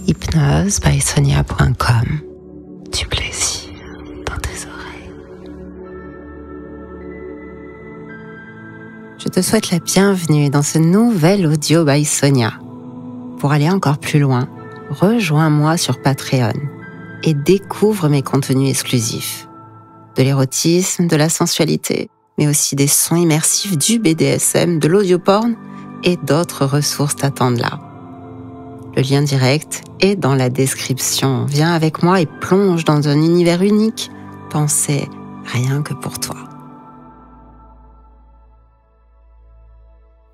hypnose-by-sonia.com. Du plaisir dans tes oreilles. Je te souhaite la bienvenue dans ce nouvel audio by Sonia. Pour aller encore plus loin, rejoins-moi sur Patreon et découvre mes contenus exclusifs. De l'érotisme, de la sensualité, mais aussi des sons immersifs, du BDSM, de l'audioporn et d'autres ressources t'attendent là. Le lien direct est dans la description. Viens avec moi et plonge dans un univers unique, pensé rien que pour toi.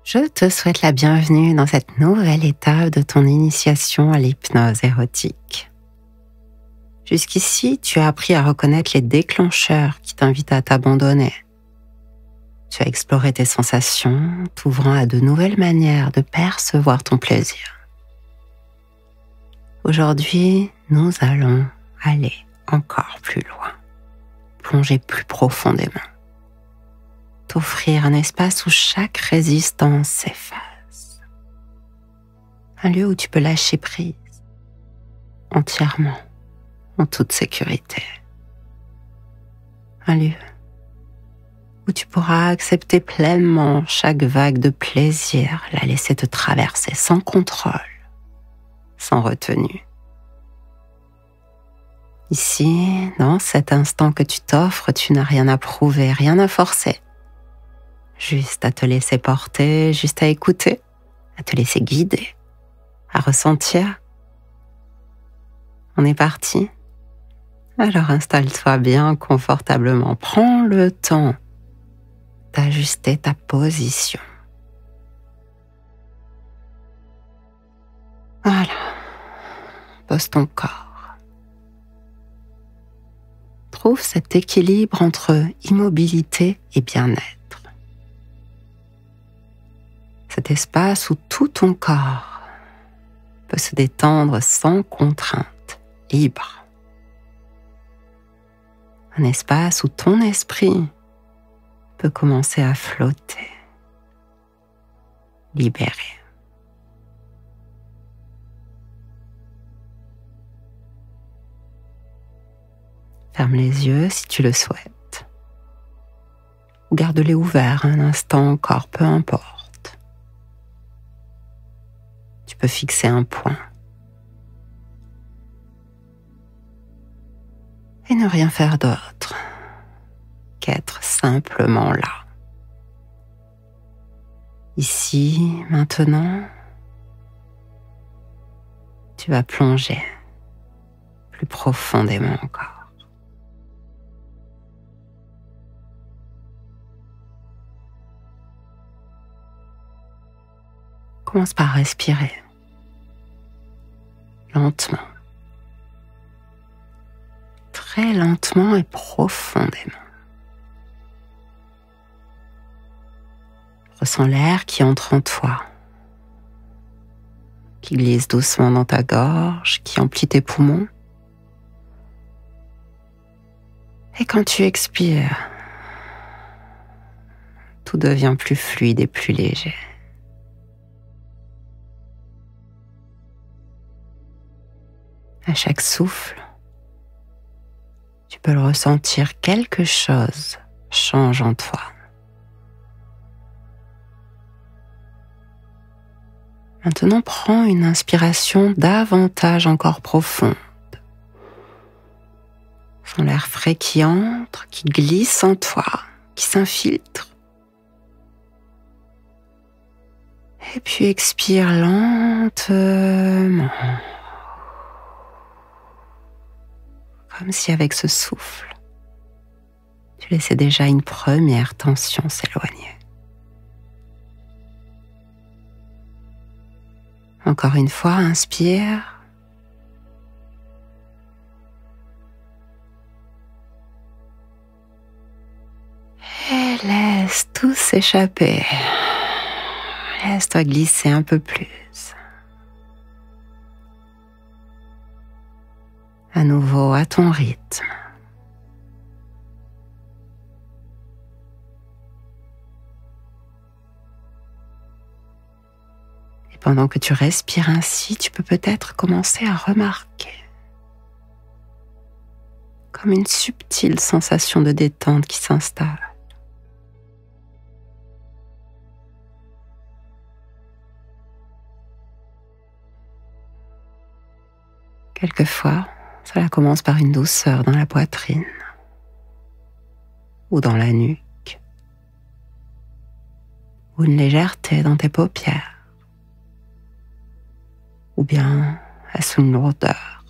Je te souhaite la bienvenue dans cette nouvelle étape de ton initiation à l'hypnose érotique. Jusqu'ici, tu as appris à reconnaître les déclencheurs qui t'invitent à t'abandonner. Tu as exploré tes sensations, t'ouvrant à de nouvelles manières de percevoir ton plaisir. Aujourd'hui, nous allons aller encore plus loin, plonger plus profondément, t'offrir un espace où chaque résistance s'efface. Un lieu où tu peux lâcher prise, entièrement, en toute sécurité. Un lieu où tu pourras accepter pleinement chaque vague de plaisir, la laisser te traverser sans contrôle, sans retenue. Ici, dans cet instant que tu t'offres, tu n'as rien à prouver, rien à forcer. Juste à te laisser porter, juste à écouter, à te laisser guider, à ressentir. On est parti? Alors installe-toi bien confortablement. Prends le temps d'ajuster ta position. Voilà. Pose ton corps. Trouve cet équilibre entre immobilité et bien-être. Cet espace où tout ton corps peut se détendre sans contrainte, libre. Un espace où ton esprit peut commencer à flotter, libéré. Ferme les yeux si tu le souhaites. Ou garde-les ouverts un instant encore, peu importe. Tu peux fixer un point. Et ne rien faire d'autre qu'être simplement là. Ici, maintenant, tu vas plonger plus profondément encore. Commence par respirer lentement. Très lentement et profondément. Ressens l'air qui entre en toi, qui glisse doucement dans ta gorge, qui emplit tes poumons. Et quand tu expires, tout devient plus fluide et plus léger. À chaque souffle, tu peux le ressentir, quelque chose change en toi. Maintenant, prends une inspiration davantage encore profonde. Sens l'air frais qui entre, qui glisse en toi, qui s'infiltre. Et puis expire lentement. Comme si avec ce souffle, tu laissais déjà une première tension s'éloigner. Encore une fois, inspire. Et laisse tout s'échapper. Laisse-toi glisser un peu plus. À nouveau à ton rythme. pendant que tu respires ainsi, tu peux peut-être commencer à remarquer comme une subtile sensation de détente qui s'installe. Quelquefois, cela commence par une douceur dans la poitrine ou dans la nuque, ou une légèreté dans tes paupières, ou bien est-ce une lourdeur.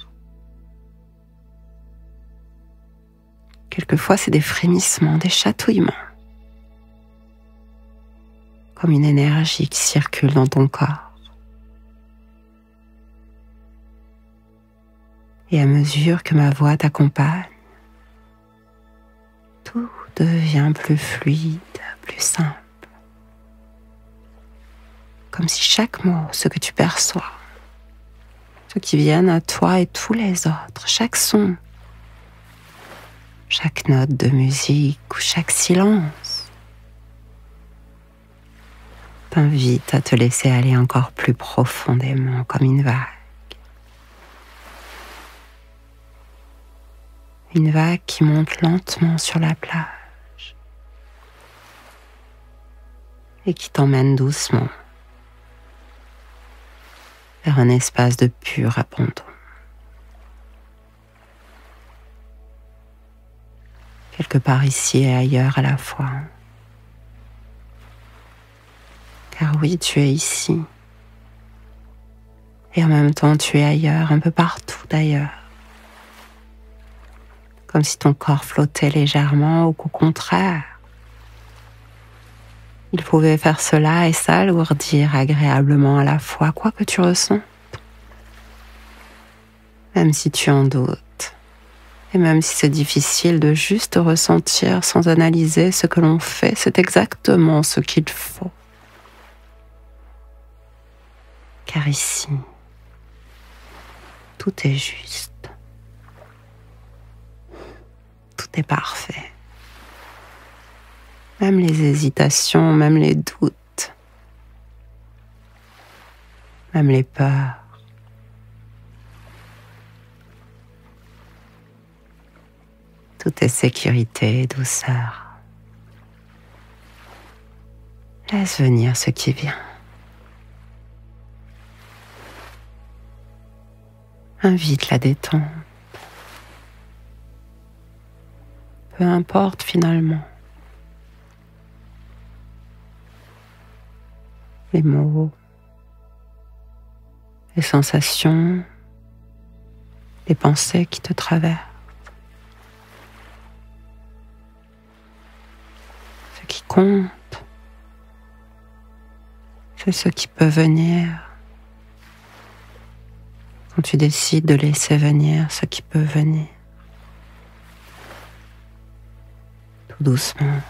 Quelquefois, c'est des frémissements, des chatouillements, comme une énergie qui circule dans ton corps. Et à mesure que ma voix t'accompagne, tout devient plus fluide, plus simple. Comme si chaque mot, ce que tu perçois, ceux qui viennent à toi et tous les autres, chaque son, chaque note de musique ou chaque silence, t'invite à te laisser aller encore plus profondément comme une vague. Une vague qui monte lentement sur la plage et qui t'emmène doucement vers un espace de pur abandon. Quelque part ici et ailleurs à la fois. Car oui, tu es ici. Et en même temps, tu es ailleurs, un peu partout d'ailleurs. Comme si ton corps flottait légèrement ou qu'au contraire, il pouvait faire cela et s'alourdir agréablement à la fois, quoi que tu ressens. Même si tu en doutes, et même si c'est difficile de juste ressentir sans analyser ce que l'on fait, c'est exactement ce qu'il faut. Car ici, tout est juste. Tout est parfait. Même les hésitations, même les doutes, même les peurs. Tout est sécurité et douceur. Laisse venir ce qui vient. Invite la détente. Peu importe finalement. Les mots, les sensations, les pensées qui te traversent. Ce qui compte, c'est ce qui peut venir. Quand tu décides de laisser venir ce qui peut venir. Tout doucement.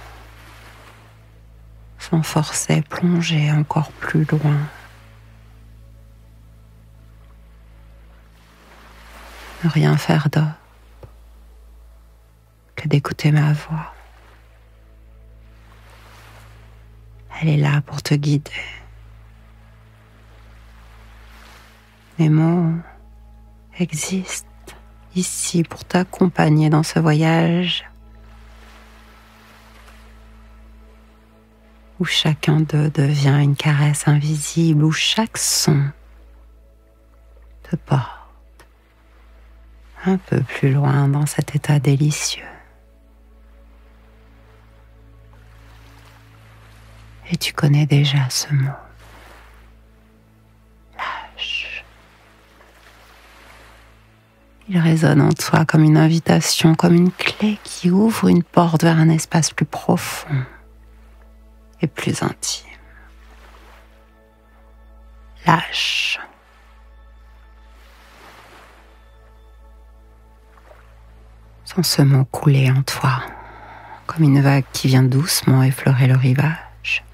Sans forcer, plonger encore plus loin. Ne rien faire d'autre que d'écouter ma voix. Elle est là pour te guider. Mes mots existent ici pour t'accompagner dans ce voyage où chacun d'eux devient une caresse invisible, où chaque son te porte un peu plus loin dans cet état délicieux. Et tu connais déjà ce mot. Lâche. Il résonne en toi comme une invitation, comme une clé qui ouvre une porte vers un espace plus profond et plus intime. Lâche. Sens ce mot couler en toi, comme une vague qui vient doucement effleurer le rivage.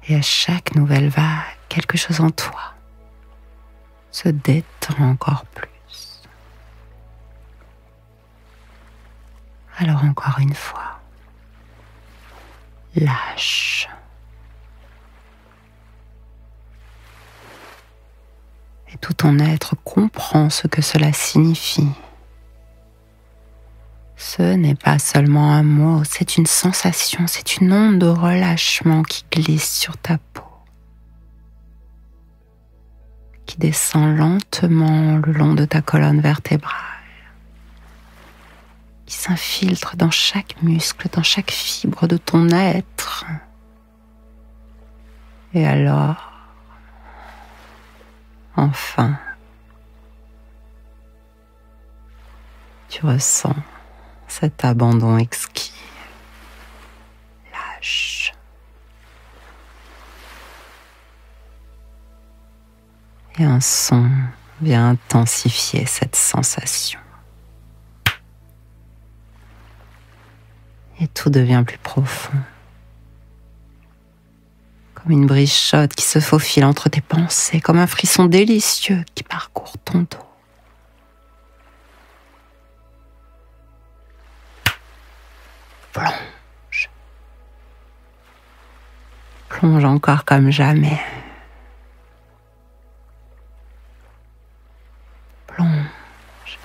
Et à chaque nouvelle vague, quelque chose en toi se détend encore plus. Alors encore une fois, lâche. Et tout ton être comprend ce que cela signifie. Ce n'est pas seulement un mot, c'est une sensation, c'est une onde de relâchement qui glisse sur ta peau, qui descend lentement le long de ta colonne vertébrale, qui s'infiltre dans chaque muscle, dans chaque fibre de ton être. Et alors, enfin, tu ressens cet abandon exquis, lâche. Et un son vient intensifier cette sensation. Et tout devient plus profond. Comme une brise chaude qui se faufile entre tes pensées, comme un frisson délicieux qui parcourt ton dos. Plonge. Plonge encore comme jamais. Plonge.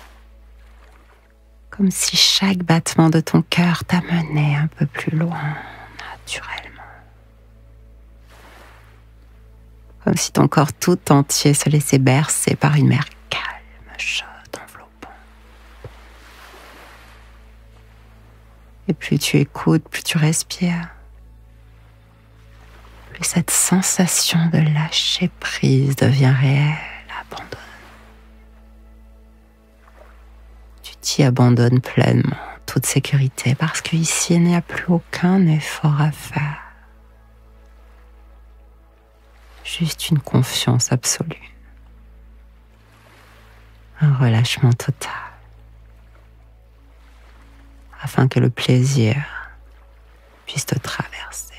Comme si chaque battement de ton cœur t'amenait un peu plus loin, naturellement. Comme si ton corps tout entier se laissait bercer par une mer calme, chaude, enveloppante. Et plus tu écoutes, plus tu respires, plus cette sensation de lâcher prise devient réelle, abandonne. Tu t'y abandonnes pleinement, toute sécurité, parce qu'ici, il n'y a plus aucun effort à faire. Juste une confiance absolue. Un relâchement total. Afin que le plaisir puisse te traverser.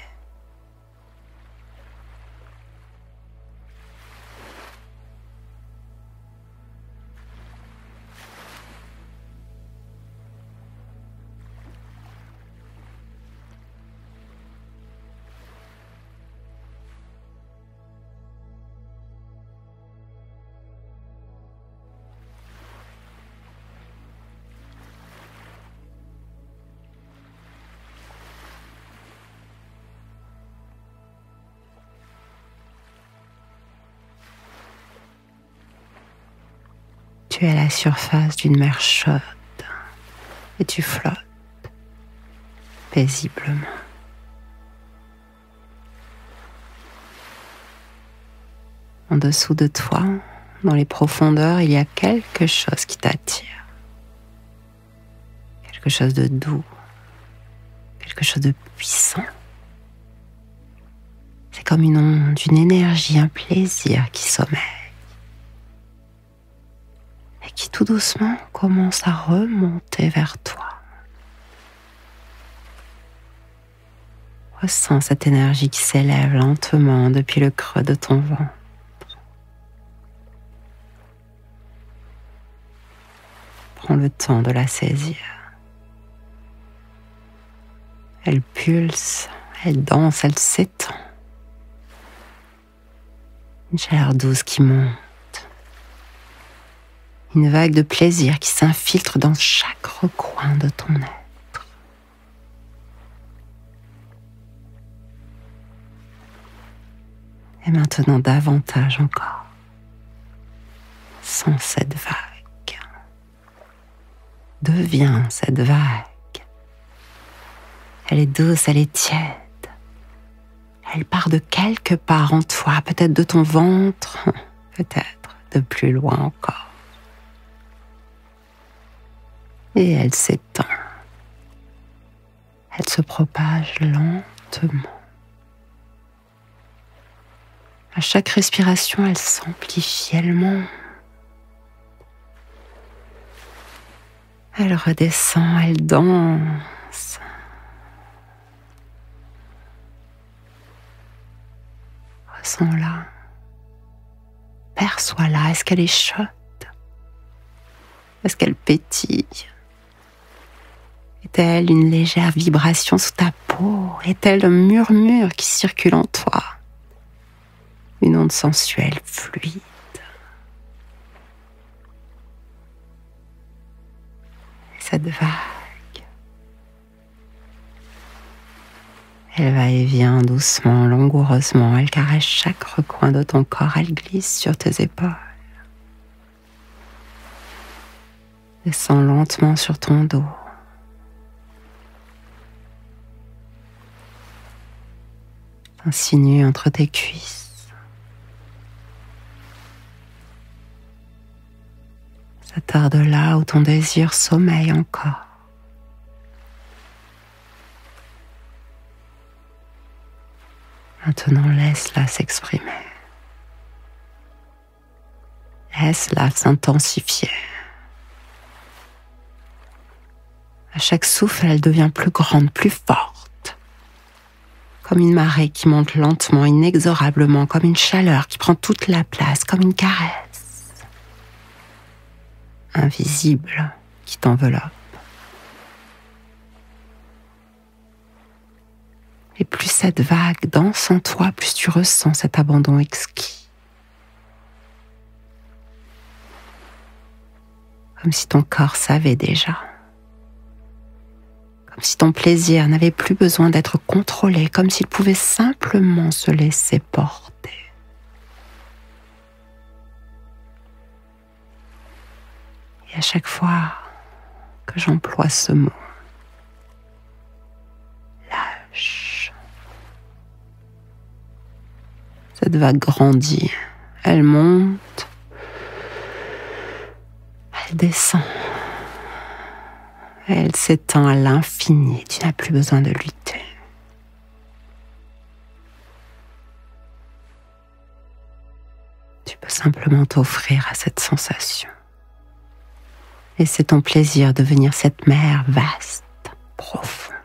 Tu es à la surface d'une mer chaude et tu flottes paisiblement. En dessous de toi, dans les profondeurs, il y a quelque chose qui t'attire. Quelque chose de doux, quelque chose de puissant. C'est comme une onde, une énergie, un plaisir qui sommeille. Et qui tout doucement commence à remonter vers toi. Ressens cette énergie qui s'élève lentement depuis le creux de ton ventre. Prends le temps de la saisir. Elle pulse, elle danse, elle s'étend. Une chaleur douce qui monte. Une vague de plaisir qui s'infiltre dans chaque recoin de ton être. Et maintenant davantage encore. Sens cette vague. Deviens cette vague. Elle est douce, elle est tiède. Elle part de quelque part en toi, peut-être de ton ventre, peut-être de plus loin encore. Et elle s'étend. Elle se propage lentement. À chaque respiration, elle s'amplifie, elle monte. Elle redescend, elle danse. Ressens-la. Perçois-la. Est-ce qu'elle est chaude? Est-ce qu'elle pétille? Est-elle une légère vibration sous ta peau? Est-elle un murmure qui circule en toi? Une onde sensuelle, fluide. cette vague. Elle va et vient doucement, langoureusement. Elle caresse chaque recoin de ton corps. Elle glisse sur tes épaules. Descend lentement sur ton dos. Insinue entre tes cuisses. Ça tarde là où ton désir sommeille encore. Maintenant, laisse-la s'exprimer. Laisse-la s'intensifier. À chaque souffle, elle devient plus grande, plus forte. Comme une marée qui monte lentement, inexorablement, comme une chaleur qui prend toute la place, comme une caresse. Invisible qui t'enveloppe. Et plus cette vague danse en toi, plus tu ressens cet abandon exquis. Comme si ton corps savait déjà. Comme si ton plaisir n'avait plus besoin d'être contrôlé, comme s'il pouvait simplement se laisser porter. Et à chaque fois que j'emploie ce mot, lâche. Cette vague grandit, elle monte, elle descend. Elle s'étend à l'infini, tu n'as plus besoin de lutter. Tu peux simplement t'offrir à cette sensation. Et c'est ton plaisir de devenir cette mer vaste, profonde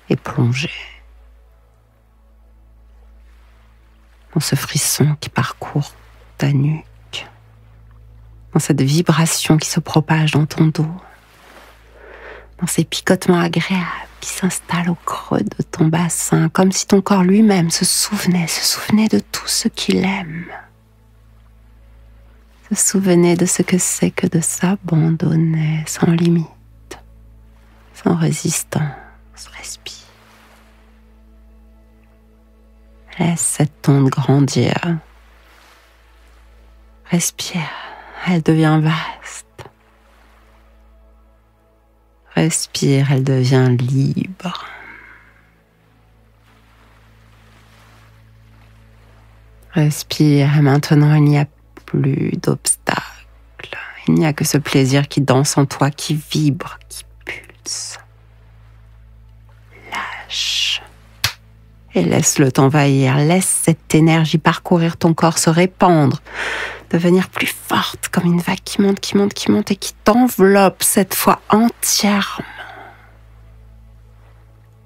et plongée dans ce frisson qui parcourt ta nuque. Dans cette vibration qui se propage dans ton dos, dans ces picotements agréables qui s'installent au creux de ton bassin, comme si ton corps lui-même se souvenait de tout ce qu'il aime, se souvenait de ce que c'est que de s'abandonner sans limite, sans résistance. Respire. Laisse cette onde grandir. Respire. Elle devient vaste. Respire, elle devient libre. Respire, et maintenant il n'y a plus d'obstacles. Il n'y a que ce plaisir qui danse en toi, qui vibre, qui pulse. Lâche. Et laisse-le t'envahir. Laisse cette énergie parcourir ton corps, se répandre. Devenir plus forte, comme une vague qui monte et qui t'enveloppe cette fois entièrement.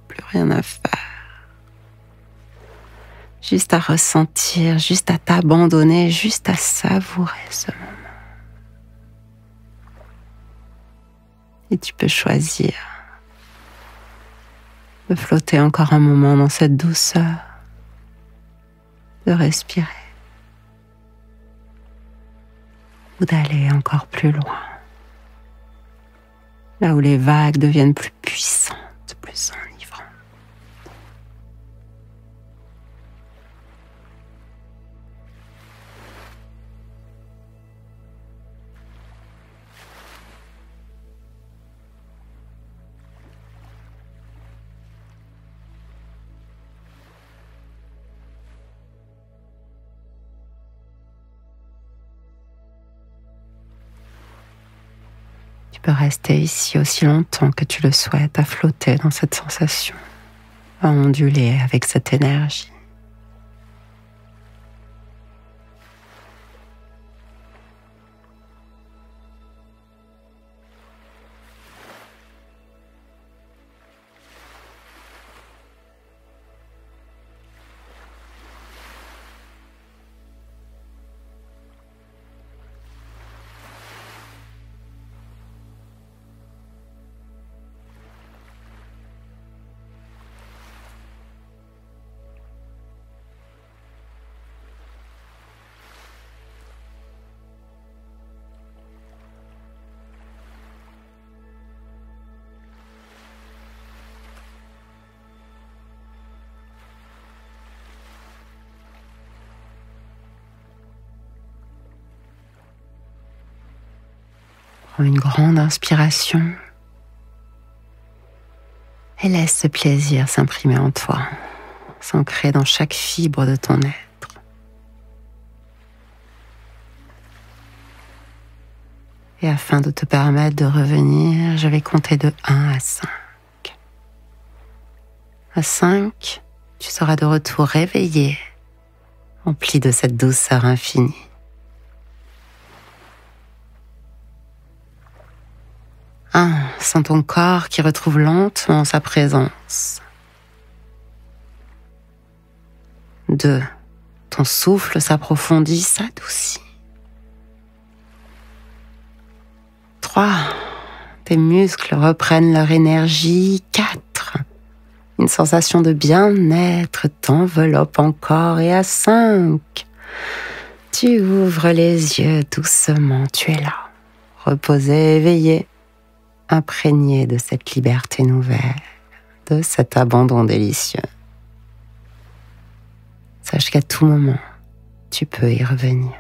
Plus rien à faire. Juste à ressentir, juste à t'abandonner, juste à savourer ce moment. Et tu peux choisir de flotter encore un moment dans cette douceur, de respirer. Ou d'aller encore plus loin, là où les vagues deviennent plus puissantes, plus enivrantes. Tu peux rester ici aussi longtemps que tu le souhaites, à flotter dans cette sensation, à onduler avec cette énergie. Prends une grande inspiration et laisse ce plaisir s'imprimer en toi, s'ancrer dans chaque fibre de ton être. Et afin de te permettre de revenir, je vais compter de 1 à 5. À 5, tu seras de retour réveillé, rempli de cette douceur infinie. 1, sens ton corps qui retrouve lentement sa présence. 2, ton souffle s'approfondit, s'adoucit. 3, tes muscles reprennent leur énergie. 4, une sensation de bien-être t'enveloppe encore. Et à 5, tu ouvres les yeux doucement, tu es là, reposé, éveillé, imprégné de cette liberté nouvelle, de cet abandon délicieux. Sache qu'à tout moment, tu peux y revenir.